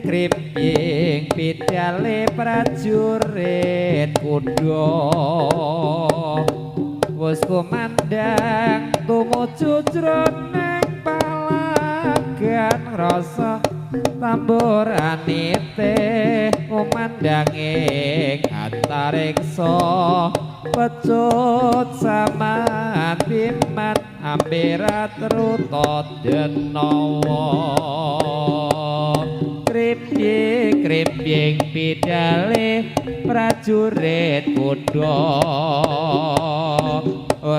Kriping pidale prajurit kuda wis kumandhang tumuju jroning palagan rasa tamburanite kumandhang ing antariksa pecut samantiman ambirat ruta denawa kriping pidale prajurit kuda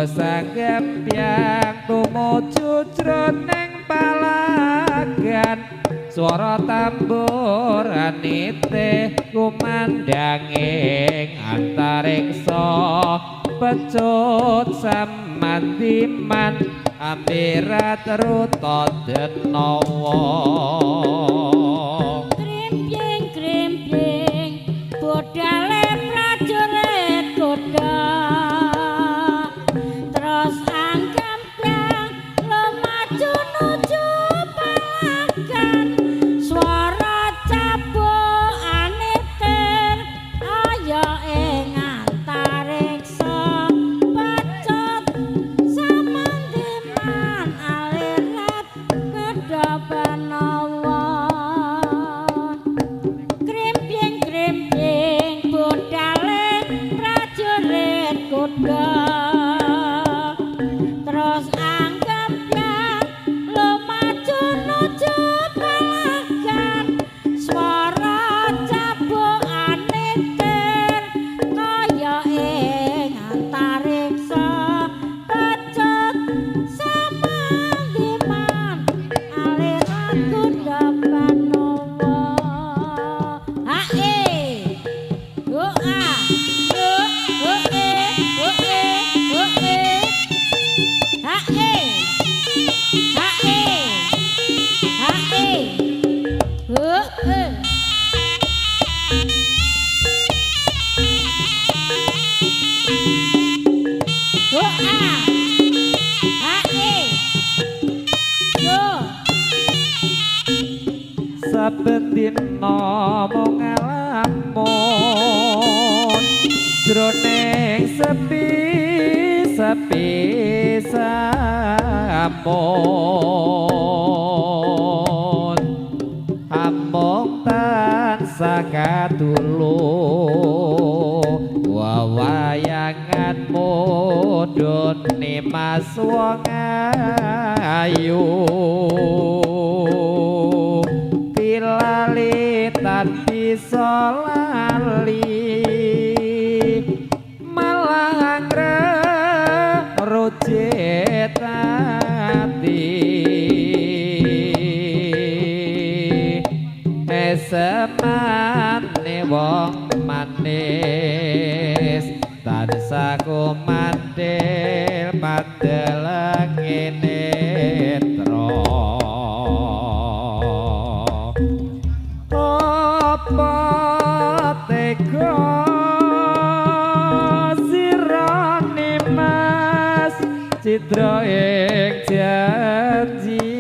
sanggepyang tumuju jroning palagan swara tamburanite kumandhang ing antariksa pecut samantiman ambirat ruta denawa bodale prajurit kuda terus angkemplang lumaju nuju palagan swara cabukane ter aya ing antariksa pecut samantiman alirat kedabanawa terus anggaplah lumaju nuju palagan swara cabukane ter kaya ing antariksa pecut samantiman aliran kudapanowo hae doa saben dina mung ngalamun jroning sepi sampun amung tansah katulung wawayangan mudhune mas wong ayu lali tan bisa lali malah ngrujit ati esemane wong manis tansah kumandhil pandelenge netra tega sirane mas citra ing janji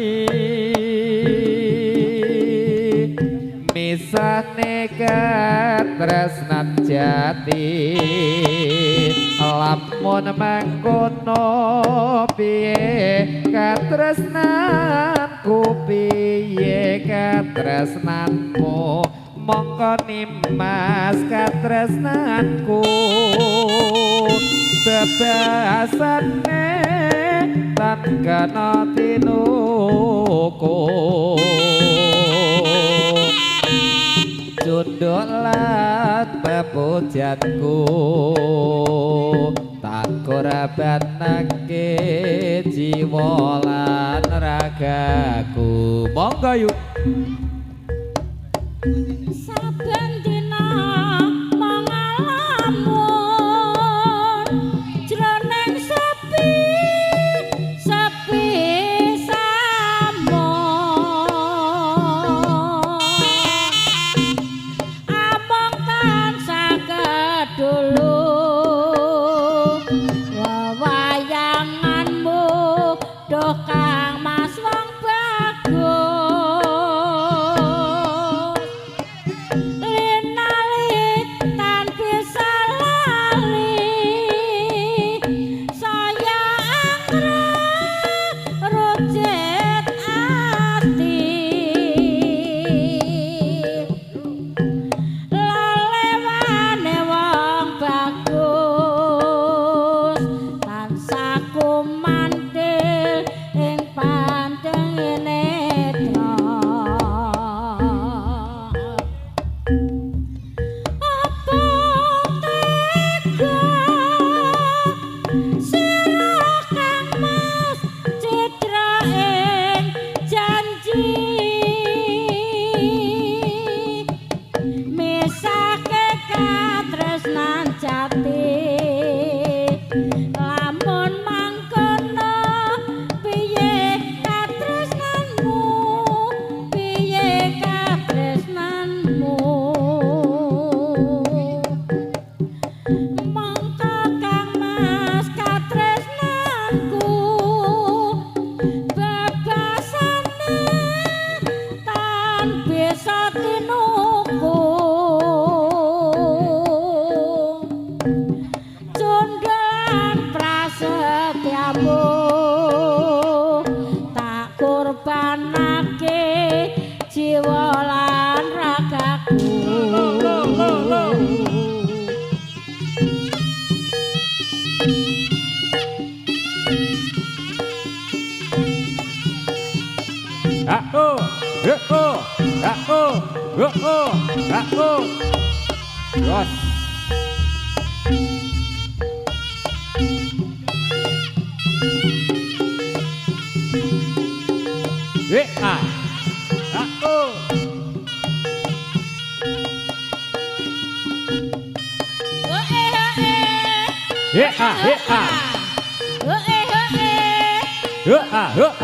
misane katresnan jati lamun mangkono piye katresnanku piye katresnanmu mongko nimas katresnanku bebasane tan kana tinuku junduk lan pepujanku tak korabanake jiwa lan ragaku monggo yuk saben dina mangalamun Bos. A. O. A. A.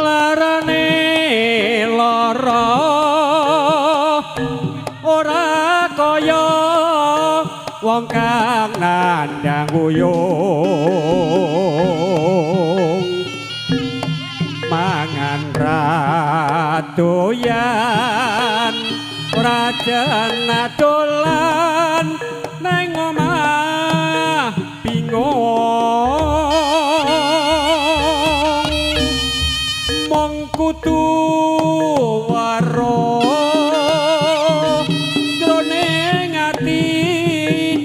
Larane lara ora kaya wong kang nandang uyung mangan radoyan rajan dolan nang omah bingung mong kudu waro jroning ati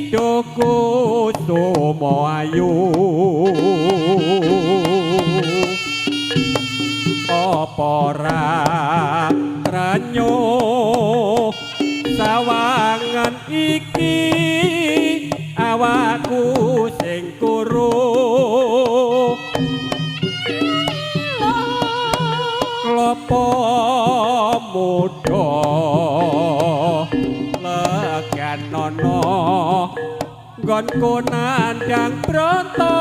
doko sumo ayu apa ora ranyo sawangan iki awakku sing kuru klopo muda leganono nggonku nandhang brata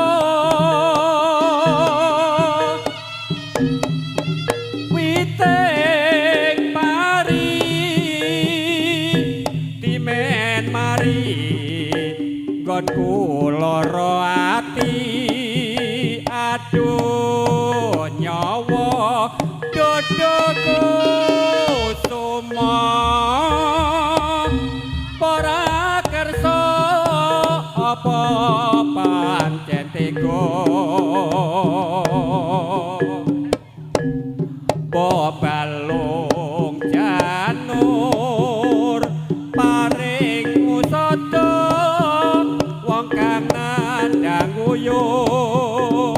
witing pari dimen mari nggonku lara ati aduh nyawa dodoku sumo para kersa apa pancen tega balung janur paring musada wong kang nandhang uyung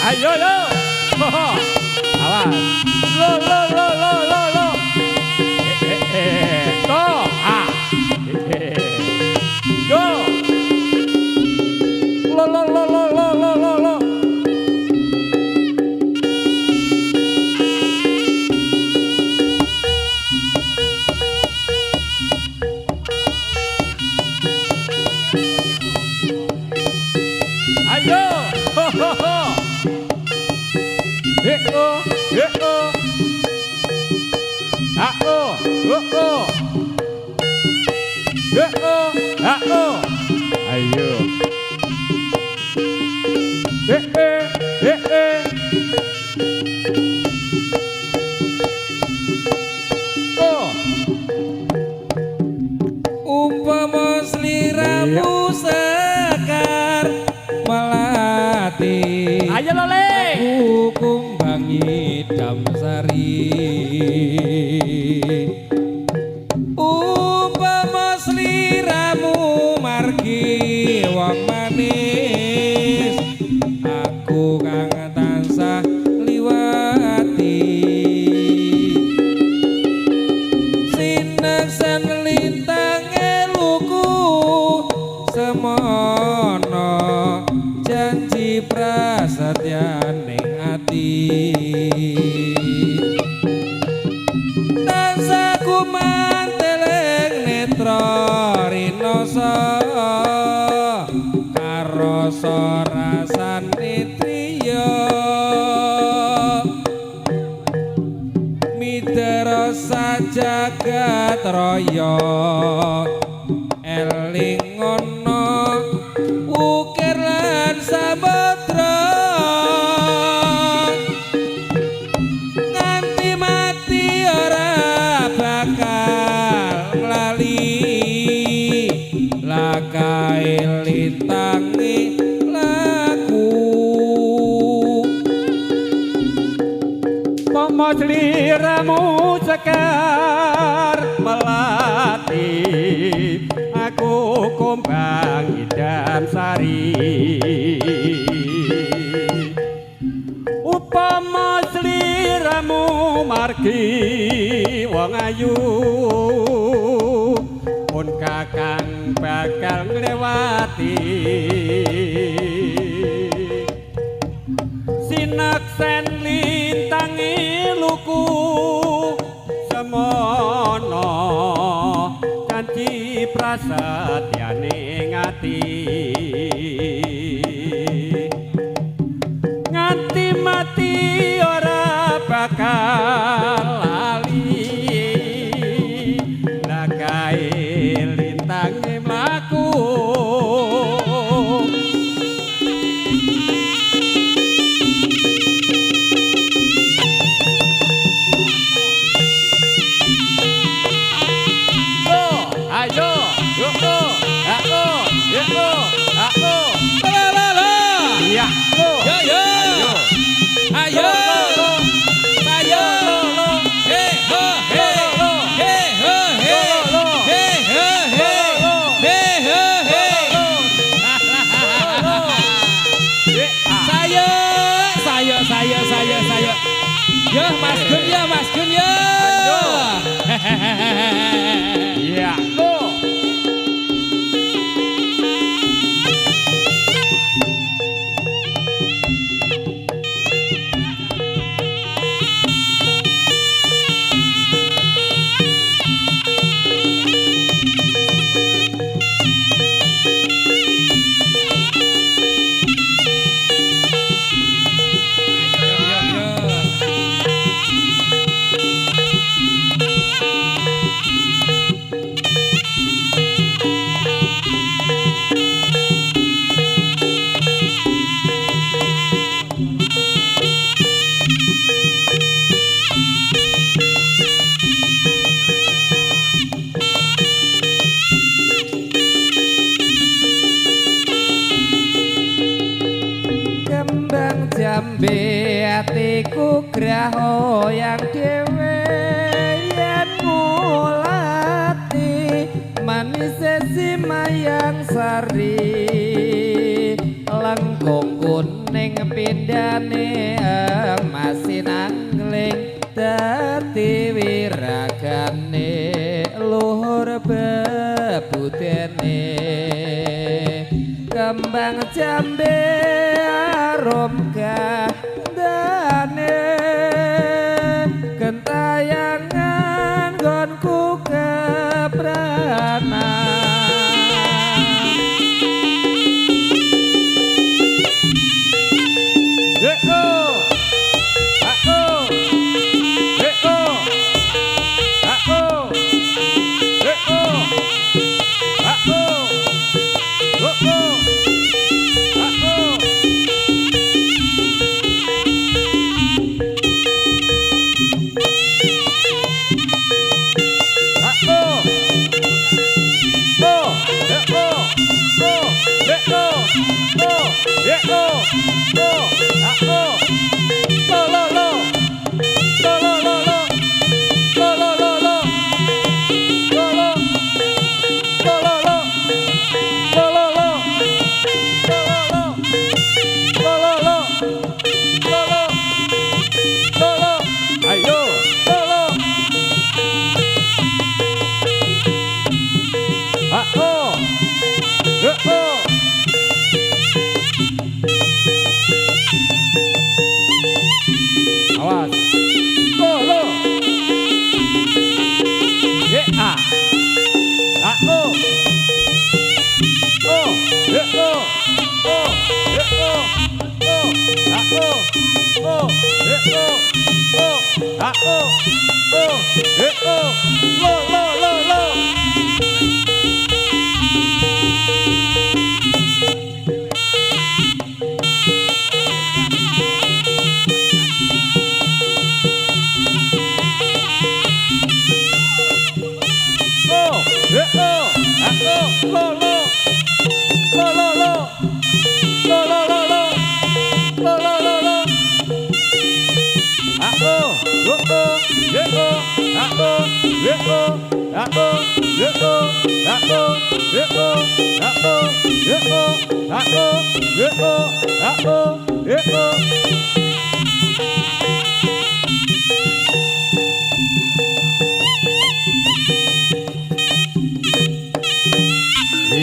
ayo lo awas lo to go lo ayo ayo umpama sliramu sekar melati ayo lole hukum bangi damsari umpama sliramu margi wong manis aku kang tansah liwati sinaksan lintang eluku semono janji prasetyaning ati tansah kumanteleng netra rinoso karoso rasane triya midara sajagat Jayatraya eling ana ukir lan samudra nganti mati ora bakal lali lakae lintangi laku Pomo sliramu sekar melati aku kumbang idam sari upama sliramu margi wong ayu pun kakang bakal nglewati sinaksen lintangi luku semono janji prasatyane ngati nganti mati ora bakal lali lagae lintange mlaku ayo yo aku yo aku la iya yo yo ayo ayo he ho he he ho he he ho he he ho he saya yo Mas Gun yo iya go jambe atiku graho yang dhewe yen ngulati manis simayang sari lengkung kuning pindane masin angling dadi wiragane luhur bebudene kembang jambe arom gandane gentayangan gonku keprana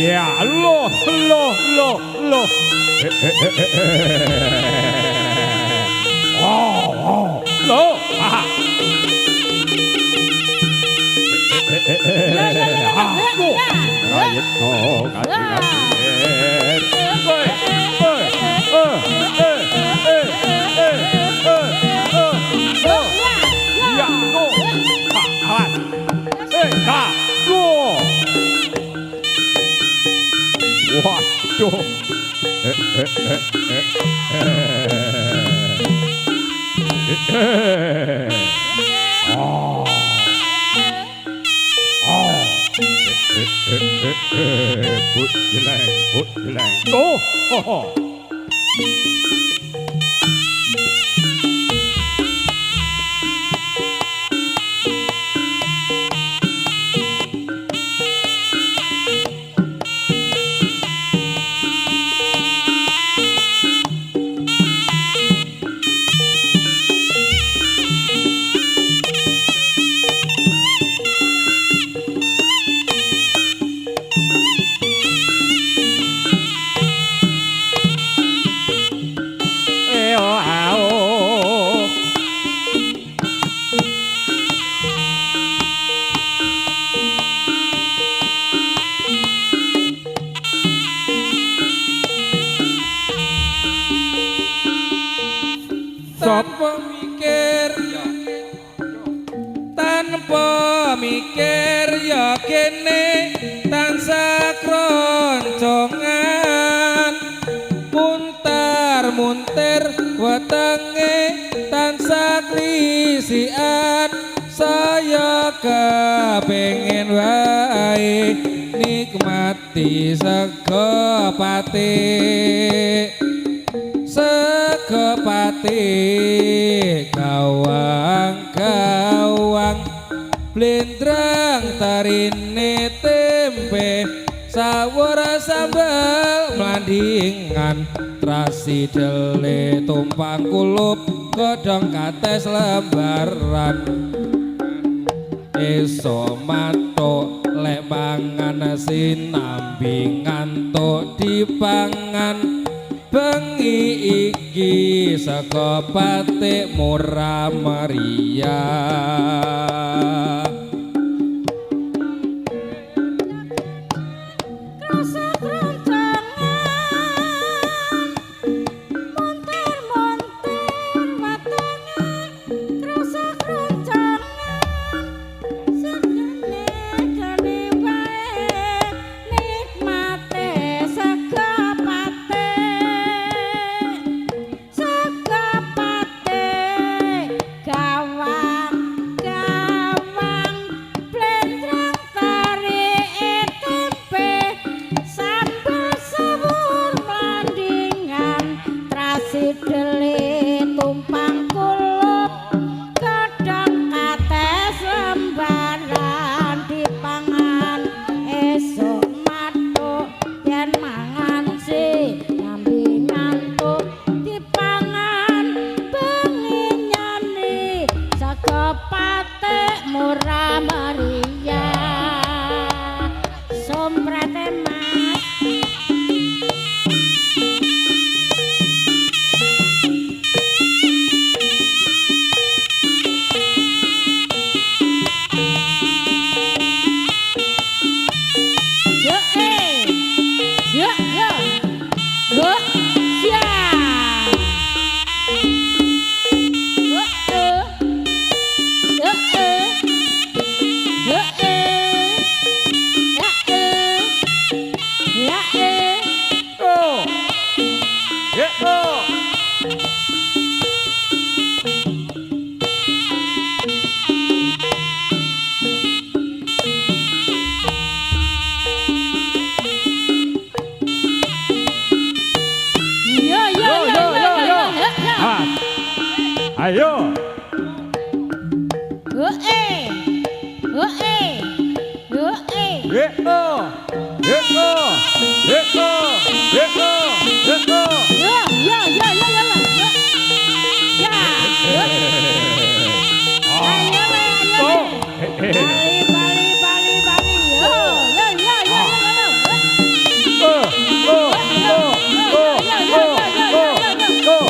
Ya, lo. Lo. Ah. Waduh. Put jeleng. Oh. Tanpa mikir ya kene tansah kroncongan muntar-muntir wetenge tansah klisian saya kepengin wae nikmati sego pati gawang blendrang tarine tempe sawur sambal mlandingan trasi dele tumpang kulup godhong kates lembaran iso matuk lek mangan sinambi ngantuk dipangan bengi iki saka patik murah meriah Rasa keroncongan montir-montir watenge rasa keroncongan sakjane kene wae nikmate sego pate gawang Ya eh. Oh. Ya oh. Yo yo yo yo yo. Ah. Ayo. Eh. Eh. Eh. Ya oh. Ya oh. Ya oh. Ya oh. Ya oh. Ya ya ya ya ya. Ya. Ayo ayo. Oh. Bali bali bali bali. Yo yo yo yo yo. Oh. Oh. Oh. Oh. Oh. Oh. Oh.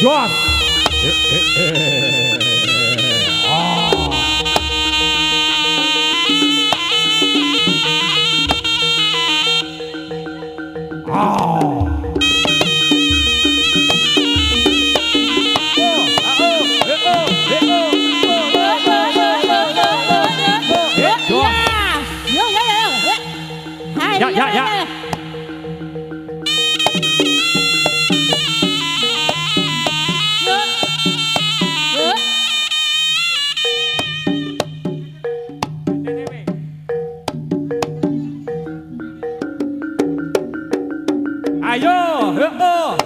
Jos. Ya ya, ya. Ayo, oh.